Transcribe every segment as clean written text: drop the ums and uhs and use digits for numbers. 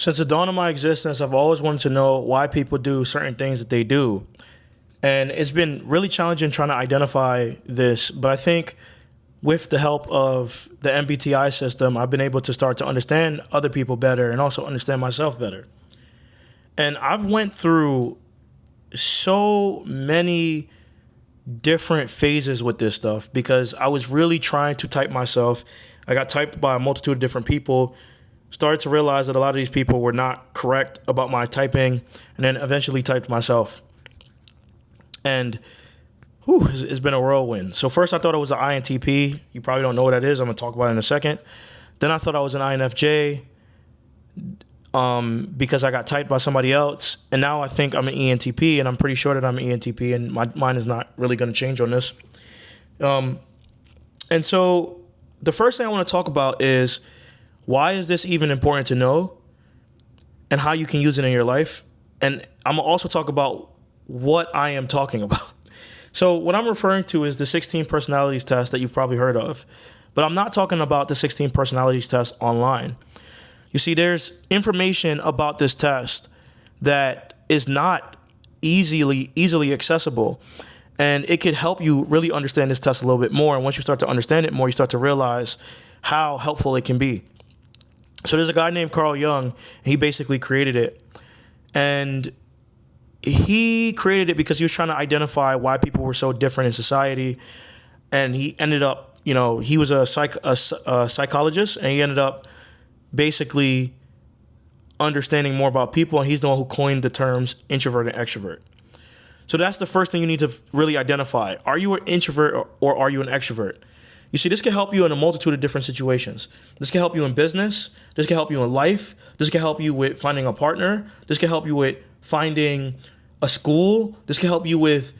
Since the dawn of my existence, I've always wanted to know why people do certain things that they do. And it's been really challenging trying to identify this. But I think with the help of the MBTI system, I've been able to start to understand other people better and also understand myself better. And I've went through so many different phases with this stuff because I was really trying to type myself. I got typed by a multitude of different people, started to realize that a lot of these people were not correct about my typing, and then eventually typed myself. And it's been a whirlwind. So first I thought it was an INTP. You probably don't know what that is. I'm going to talk about it in a second. Then I thought I was an INFJ because I got typed by somebody else. And now I think I'm an ENTP, and I'm pretty sure that I'm an ENTP, and my mind is not really going to change on this. And so the first thing I want to talk about is why is this even important to know and how you can use it in your life. And I'm going to also talk about what I am talking about. So what I'm referring to is the 16 personalities test that you've probably heard of. But I'm not talking about the 16 personalities test online. You see, there's information about this test that is not easily accessible. And it could help you really understand this test a little bit more. And once you start to understand it more, you start to realize how helpful it can be. So there's a guy named Carl Jung, and he basically created it. And he created it because he was trying to identify why people were so different in society. And he ended up, he was a psychologist, and he ended up basically understanding more about people. And he's the one who coined the terms introvert and extrovert. So that's the first thing you need to really identify. Are you an introvert or are you an extrovert? You see, this can help you in a multitude of different situations. This can help you in business. This can help you in life. This can help you with finding a partner. This can help you with finding a school. This can help you with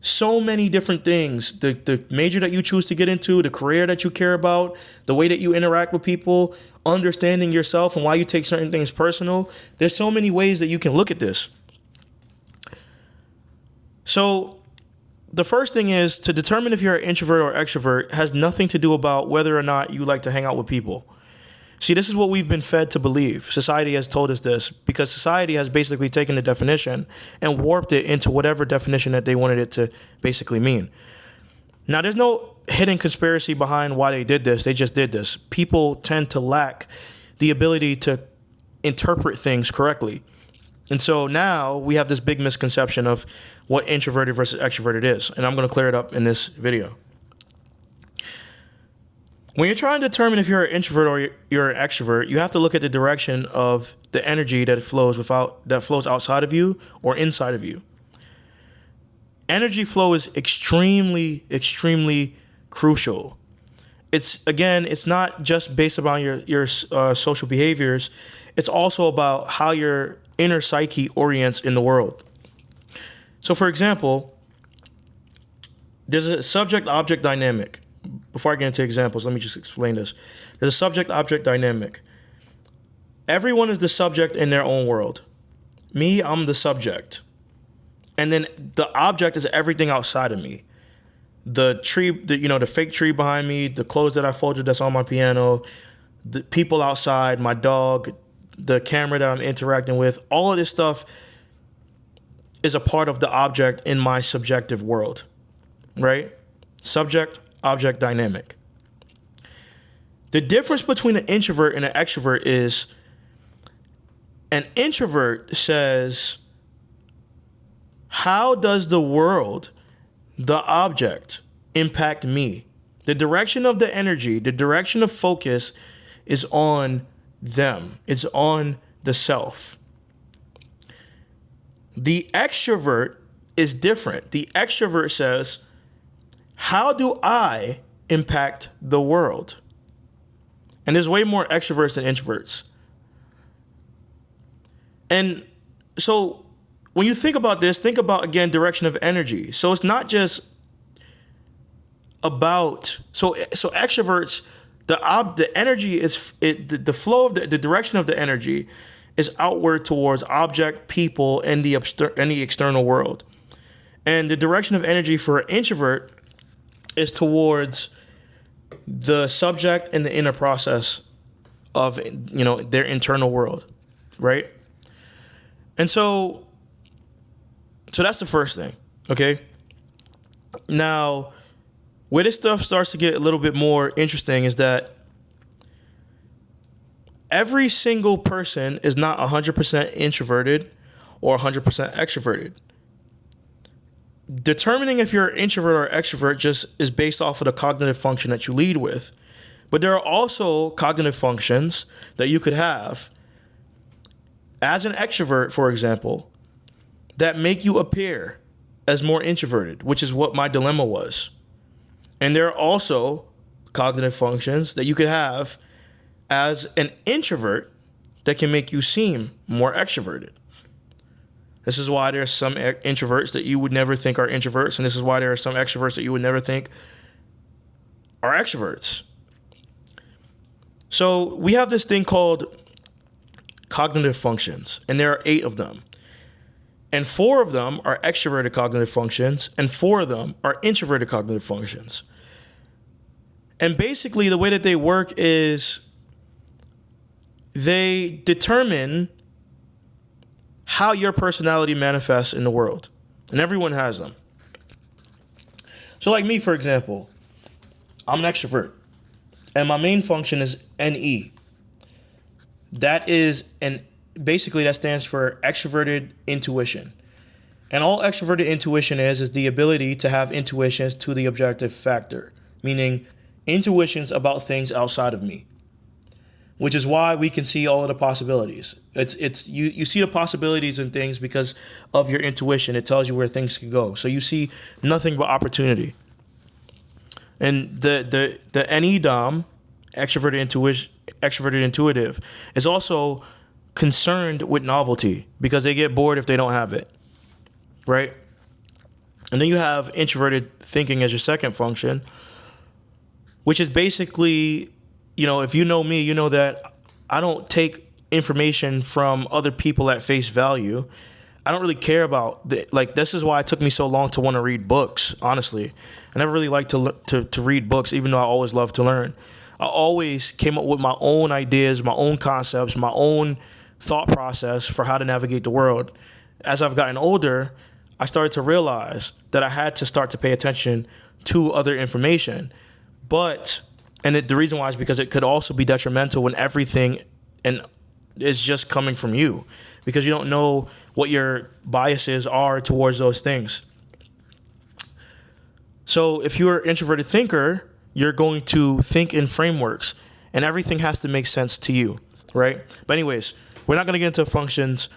so many different things. The major that you choose to get into, the career that you care about, the way that you interact with people, understanding yourself and why you take certain things personal. There's so many ways that you can look at this. So the first thing is to determine if you're an introvert or extrovert has nothing to do about whether or not you like to hang out with people. See, this is what we've been fed to believe. Society has told us this because society has basically taken the definition and warped it into whatever definition that they wanted it to basically mean. Now, there's no hidden conspiracy behind why they did this. They just did this. People tend to lack the ability to interpret things correctly. And so now we have this big misconception of what introverted versus extroverted is. And I'm going to clear it up in this video. When you're trying to determine if you're an introvert or you're an extrovert, you have to look at the direction of the energy that flows outside of you or inside of you. Energy flow is extremely, extremely crucial. It's not just based upon your social behaviors. It's also about how your inner psyche orients in the world. So, for example, there's a subject-object dynamic. Before I get into examples, let me just explain this. There's a subject-object dynamic. Everyone is the subject in their own world. Me, I'm the subject. And then the object is everything outside of me. The tree, the fake tree behind me, the clothes that I folded that's on my piano, the people outside, my dog, the camera that I'm interacting with, all of this stuff is a part of the object in my subjective world, right? Subject-object dynamic. The difference between an introvert and an extrovert is an introvert says, how does the world, the object, impact me? The direction of the energy, the direction of focus is on them. It's on the self. The extrovert is different. The extrovert says, how do I impact the world? And there's way more extroverts than introverts. And so when you think about this, think about, again, direction of energy. So it's not just about, so extroverts, the energy is, the flow of the direction of the energy is outward towards object, people, and the external world. And the direction of energy for an introvert is towards the subject and the inner process of, their internal world, right? And so that's the first thing, okay? Now, where this stuff starts to get a little bit more interesting is that every single person is not 100% introverted or 100% extroverted. Determining if you're an introvert or extrovert just is based off of the cognitive function that you lead with. But there are also cognitive functions that you could have as an extrovert, for example, that make you appear as more introverted, which is what my dilemma was. And there are also cognitive functions that you could have as an introvert that can make you seem more extroverted. This is why there are some introverts that you would never think are introverts, and this is why there are some extroverts that you would never think are extroverts. So we have this thing called cognitive functions, and there are 8 of them. And 4 of them are extroverted cognitive functions, and 4 of them are introverted cognitive functions. And basically the way that they work is they determine how your personality manifests in the world. And everyone has them. So like me, for example, I'm an extrovert. And my main function is NE. That stands for extroverted intuition. And all extroverted intuition is the ability to have intuitions to the objective factor, meaning intuitions about things outside of me. Which is why we can see all of the possibilities. You see the possibilities in things because of your intuition. It tells you where things can go. So you see nothing but opportunity. And the NE-DOM, extroverted intuitive, is also concerned with novelty because they get bored if they don't have it, right? And then you have introverted thinking as your second function, which is basically, if you know me, you know that I don't take information from other people at face value. I don't really care about this is why it took me so long to want to read books, honestly. I never really liked to read books, even though I always loved to learn. I always came up with my own ideas, my own concepts, my own thought process for how to navigate the world. As I've gotten older, I started to realize that I had to start to pay attention to other information. The reason why is because it could also be detrimental when everything is just coming from you, because you don't know what your biases are towards those things. So if you're an introverted thinker, you're going to think in frameworks, and everything has to make sense to you, right? But anyways, we're not going to get into functions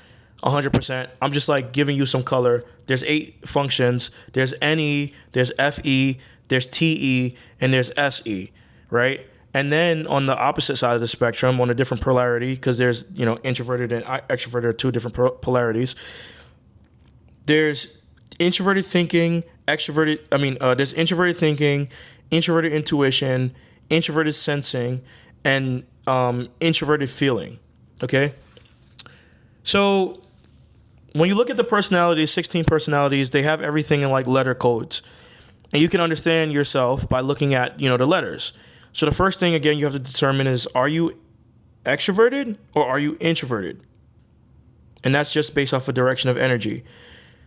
100%. I'm just giving you some color. There's 8 functions. There's NE, there's FE, there's TE, and there's SE. Right? And then on the opposite side of the spectrum, on a different polarity, because there's, introverted and extroverted are 2 different polarities. There's introverted thinking, there's introverted thinking, introverted intuition, introverted sensing, and introverted feeling. Okay? So when you look at the personalities, 16 personalities, they have everything in letter codes. And you can understand yourself by looking at, the letters. So the first thing, again, you have to determine is, are you extroverted or are you introverted? And that's just based off a direction of energy.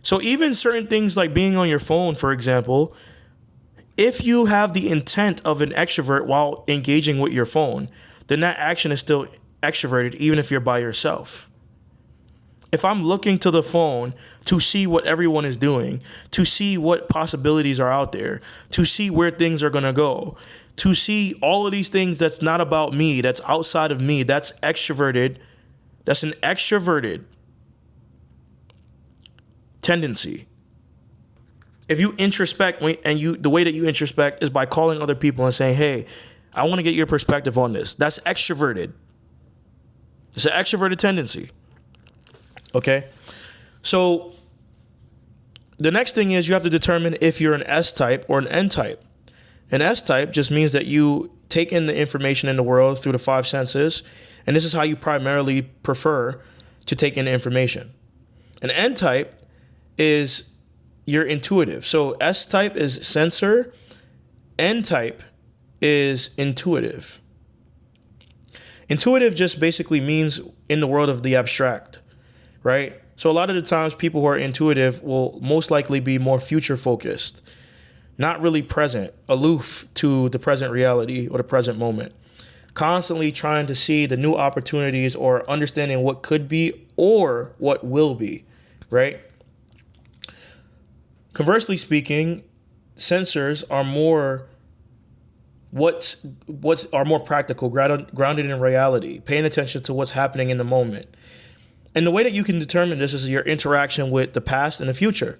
So even certain things like being on your phone, for example, if you have the intent of an extrovert while engaging with your phone, then that action is still extroverted, even if you're by yourself. If I'm looking to the phone to see what everyone is doing, to see what possibilities are out there, to see where things are going to go, to see all of these things that's not about me, that's outside of me, that's extroverted, that's an extroverted tendency. If you introspect, and the way that you introspect is by calling other people and saying, hey, I want to get your perspective on this. That's extroverted. It's an extroverted tendency. Okay? So the next thing is you have to determine if you're an S-type or an N-type. An S-type just means that you take in the information in the world through the 5 senses, and this is how you primarily prefer to take in information. An N-type is you're intuitive. So S-type is sensor, N-type is intuitive. Intuitive just basically means in the world of the abstract, right? So a lot of the times people who are intuitive will most likely be more future focused, not really present, aloof to the present reality or the present moment, constantly trying to see the new opportunities or understanding what could be or what will be, right? Conversely speaking, sensors are more what's are more practical, grounded in reality, paying attention to what's happening in the moment. And the way that you can determine this is your interaction with the past and the future.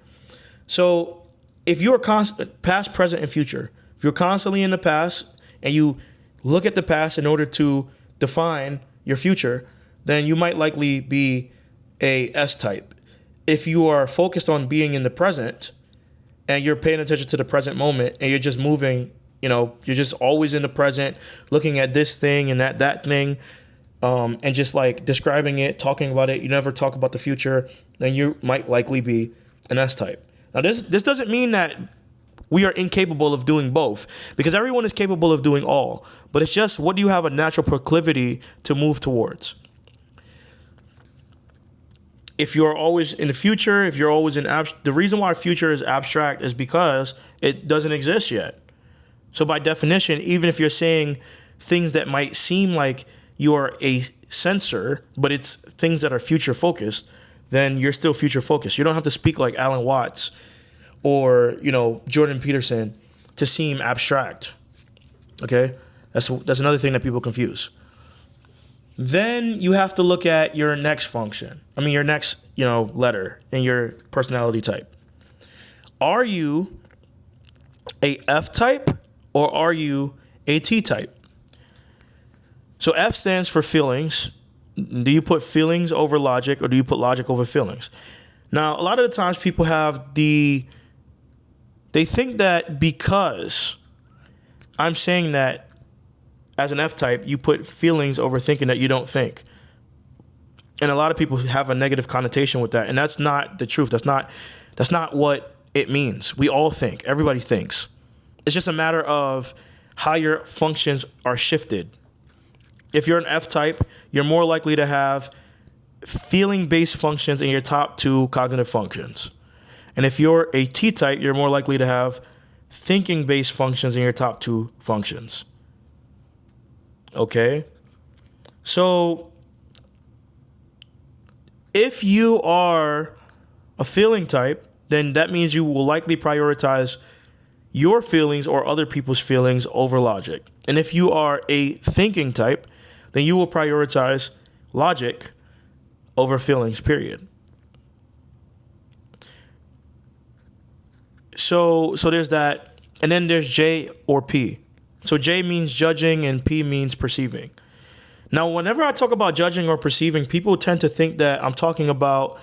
So if you're past, present, and future, if you're constantly in the past and you look at the past in order to define your future, then you might likely be a S type. If you are focused on being in the present and you're paying attention to the present moment and you're just moving, you're just always in the present, looking at this thing and that thing, and just like describing it, talking about it, you never talk about the future, then you might likely be an S type. Now, this doesn't mean that we are incapable of doing both, because everyone is capable of doing all. But it's just, what do you have a natural proclivity to move towards? If you're always in the future, if you're always in the reason why future is abstract is because it doesn't exist yet. So by definition, even if you're saying things that might seem like you're a sensor, but it's things that are future focused, then you're still future focused. You don't have to speak like Alan Watts or, Jordan Peterson to seem abstract. Okay? That's another thing that people confuse. Then you have to look at your next function. Your next, letter in your personality type. Are you a F type or are you a T type? So F stands for feelings. Do you put feelings over logic or do you put logic over feelings? Now, a lot of the times people they think that because I'm saying that as an F type, you put feelings over thinking that you don't think. And a lot of people have a negative connotation with that. And that's not the truth. That's not what it means. We all think. Everybody thinks. It's just a matter of how your functions are shifted. If you're an F type, you're more likely to have feeling-based functions in your top two cognitive functions. And if you're a T type, you're more likely to have thinking-based functions in your top two functions. Okay? So if you are a feeling type, then that means you will likely prioritize your feelings or other people's feelings over logic. And if you are a thinking type, then you will prioritize logic over feelings, period. So there's that. And then there's J or P. So J means judging and P means perceiving. Now, whenever I talk about judging or perceiving, people tend to think that I'm talking about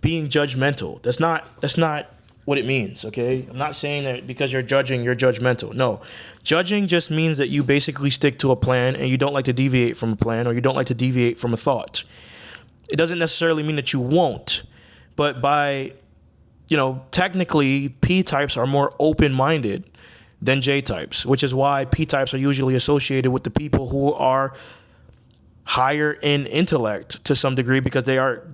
being judgmental. That's not what it means, okay? I'm not saying that because you're judging, you're judgmental. No. Judging just means that you basically stick to a plan and you don't like to deviate from a plan, or you don't like to deviate from a thought. It doesn't necessarily mean that you won't, but by, technically P types are more open-minded than J types, which is why P types are usually associated with the people who are higher in intellect to some degree, because they are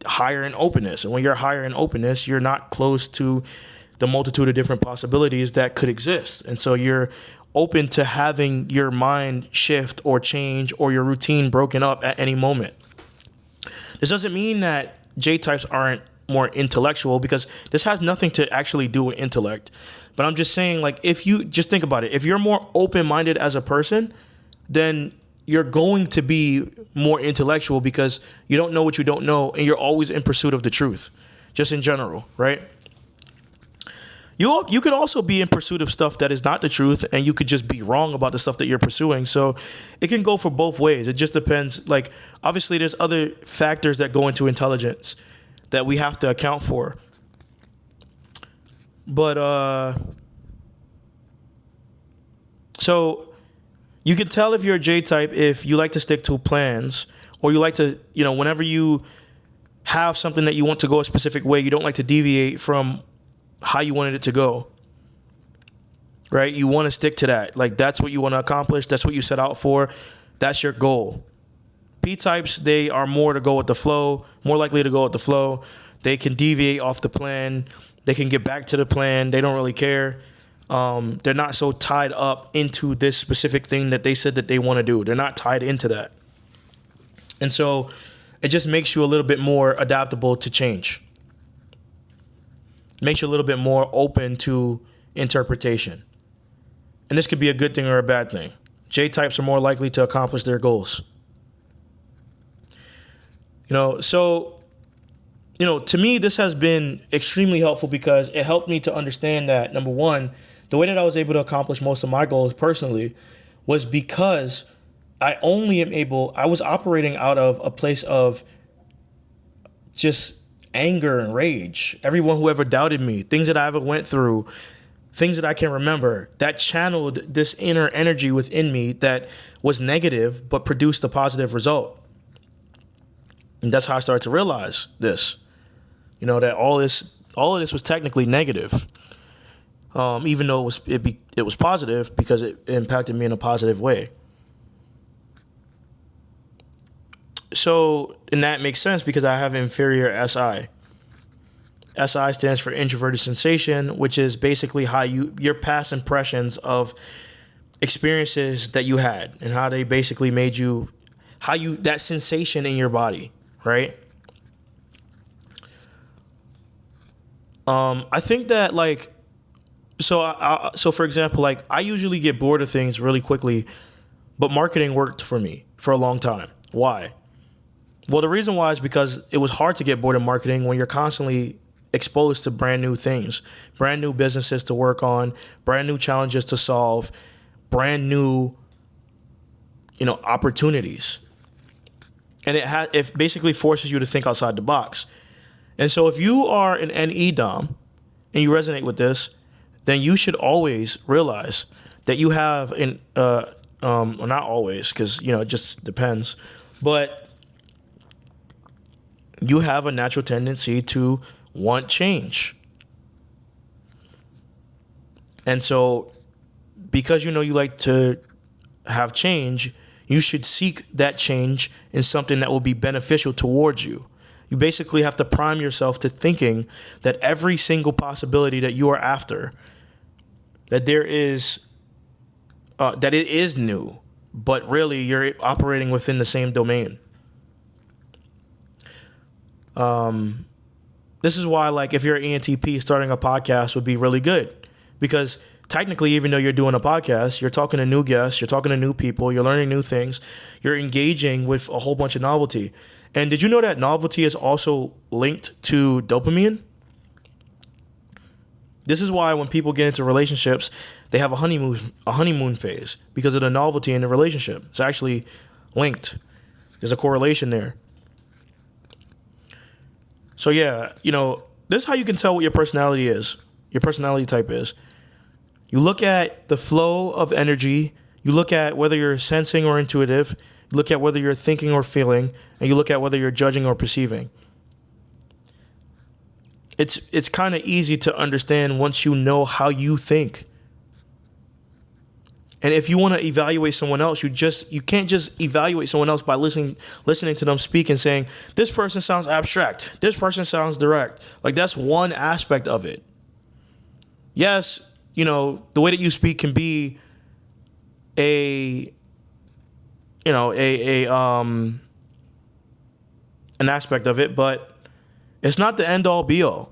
higher in openness. And when you're higher in openness, you're not close to the multitude of different possibilities that could exist. And so you're open to having your mind shift or change or your routine broken up at any moment. This doesn't mean that J types aren't more intellectual, because this has nothing to actually do with intellect. But I'm just saying, like, if you just think about it, if you're more open-minded as a person, then you're going to be more intellectual, because you don't know what you don't know, and you're always in pursuit of the truth, just in general, right? You could also be in pursuit of stuff that is not the truth, and you could just be wrong about the stuff that you're pursuing. So it can go for both ways. It just depends. Like, obviously, there's other factors that go into intelligence that we have to account for. But, so you can tell if you're a J type if you like to stick to plans, or you like to, whenever you have something that you want to go a specific way, you don't like to deviate from how you wanted it to go, right? You want to stick to that. Like, that's what you want to accomplish. That's what you set out for. That's your goal. P types, they are more to go with the flow, more likely to go with the flow. They can deviate off the plan. They can get back to the plan. They don't really care. They're not so tied up into this specific thing that they said that they want to do. They're not tied into that. And so it just makes you a little bit more adaptable to change. Makes you a little bit more open to interpretation. And this could be a good thing or a bad thing. J types are more likely to accomplish their goals. So to me, this has been extremely helpful because it helped me to understand that, number one, the way that I was able to accomplish most of my goals personally was because I was operating out of a place of just anger and rage. Everyone who ever doubted me, things that I ever went through, things that I can remember, that channeled this inner energy within me that was negative but produced a positive result. And that's how I started to realize this, that all of this was technically negative, even though it was positive because it impacted me in a positive way. So, and that makes sense because I have inferior SI. SI stands for introverted sensation, which is basically how your past impressions of experiences that you had and how they basically made you, that sensation in your body. Right. I think that so for example, I usually get bored of things really quickly, but marketing worked for me for a long time. Why? Well, the reason why is because it was hard to get bored of marketing when you're constantly exposed to brand new things, brand new businesses to work on, brand new challenges to solve, brand new, opportunities. And it basically forces you to think outside the box. And so if you are an NE Dom and you resonate with this, then you should always realize that you have well, not always, because, it just depends, but you have a natural tendency to want change. And so because you like to have change, you should seek that change in something that will be beneficial towards you. You basically have to prime yourself to thinking that every single possibility that you are after, that it is new, but really you're operating within the same domain. This is why, if you're an ENTP, starting a podcast would be really good because technically, even though you're doing a podcast, you're talking to new guests, you're talking to new people, you're learning new things, you're engaging with a whole bunch of novelty. And did you know that novelty is also linked to dopamine? This is why when people get into relationships, they have a honeymoon phase because of the novelty in the relationship. It's actually linked. There's a correlation there. So yeah, this is how you can tell what your personality type is. You look at the flow of energy. You look at whether you're sensing or intuitive. You look at whether you're thinking or feeling. And you look at whether you're judging or perceiving. It's kind of easy to understand once you know how you think. And if you want to evaluate someone else, you can't just evaluate someone else by listening to them speak and saying, this person sounds abstract. This person sounds direct. That's one aspect of it. Yes, the way that you speak can be an aspect of it, but it's not the end all be all.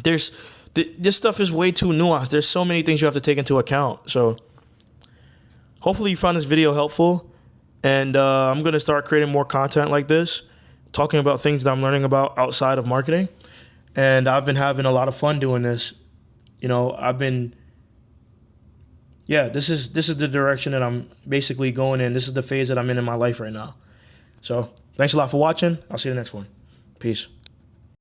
This stuff is way too nuanced. There's so many things you have to take into account. So hopefully you found this video helpful, and I'm going to start creating more content like this, talking about things that I'm learning about outside of marketing. And I've been having a lot of fun doing this. This is the direction that I'm basically going in. This is the phase that I'm in my life right now. So thanks a lot for watching. I'll see you in the next one. Peace.